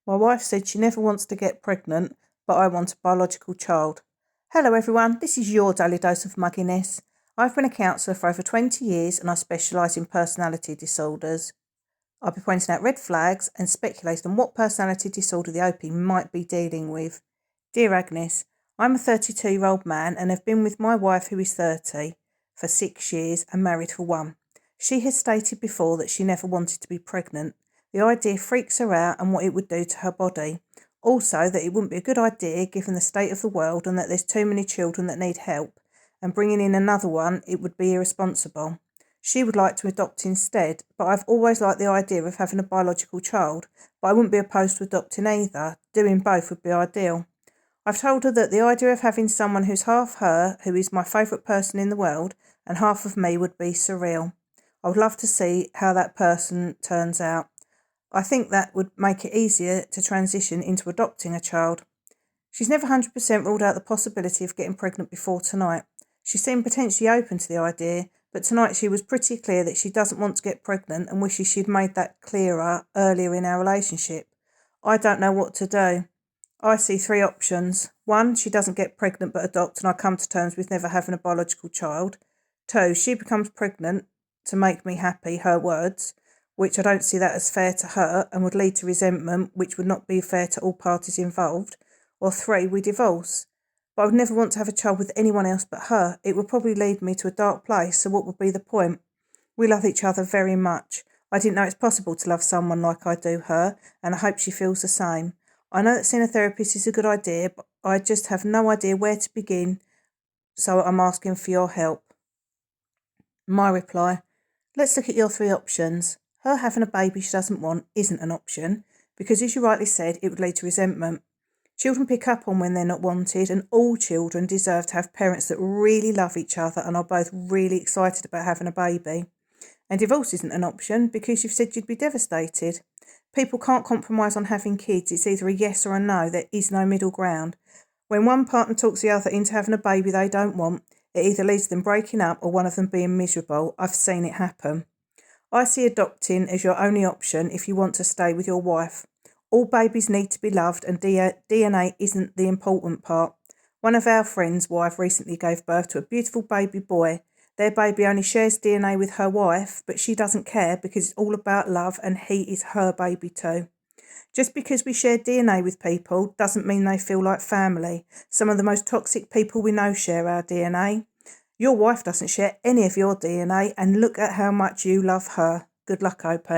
My wife said she never wants to get pregnant, but I want a biological child. Hello everyone, this is your daily dose of mugginess. I've been a counsellor for over 20 years and I specialise in personality disorders. I'll be pointing out red flags and speculating on what personality disorder the OP might be dealing with. Dear Agnes, I'm a 32-year-old man and have been with my wife, who is 30, for 6 years and married for 1. She has stated before that she never wanted to be pregnant. The idea freaks her out and what it would do to her body. Also, that it wouldn't be a good idea given the state of the world and that there's too many children that need help, and bringing in another one, it would be irresponsible. She would like to adopt instead, but I've always liked the idea of having a biological child, but I wouldn't be opposed to adopting either. Doing both would be ideal. I've told her that the idea of having someone who's half her, who is my favourite person in the world, and half of me would be surreal. I would love to see how that person turns out. I think that would make it easier to transition into adopting a child. She's never 100% ruled out the possibility of getting pregnant before tonight. She seemed potentially open to the idea, but tonight she was pretty clear that she doesn't want to get pregnant and wishes she'd made that clearer earlier in our relationship. I don't know what to do. I see 3 options. 1, she doesn't get pregnant but adopt and I come to terms with never having a biological child. 2, she becomes pregnant to make me happy, her words, which I don't see that as fair to her and would lead to resentment, which would not be fair to all parties involved. Or 3, we divorce. But I would never want to have a child with anyone else but her. It would probably lead me to a dark place, so what would be the point? We love each other very much. I didn't know it's possible to love someone like I do her, and I hope she feels the same. I know that seeing a therapist is a good idea, but I just have no idea where to begin, so I'm asking for your help. My reply: let's look at your 3 options. Her having a baby she doesn't want isn't an option, because as you rightly said, it would lead to resentment. Children pick up on when they're not wanted, and all children deserve to have parents that really love each other and are both really excited about having a baby. And divorce isn't an option, because you've said you'd be devastated. People can't compromise on having kids. It's either a yes or a no. There is no middle ground. When one partner talks the other into having a baby they don't want, it either leads to them breaking up or one of them being miserable. I've seen it happen. I see adopting as your only option if you want to stay with your wife. All babies need to be loved and DNA isn't the important part. One of our friends' wife recently gave birth to a beautiful baby boy. Their baby only shares DNA with her wife, but she doesn't care because it's all about love and he is her baby too. Just because we share DNA with people doesn't mean they feel like family. Some of the most toxic people we know share our DNA. Your wife doesn't share any of your DNA, and look at how much you love her. Good luck, OP.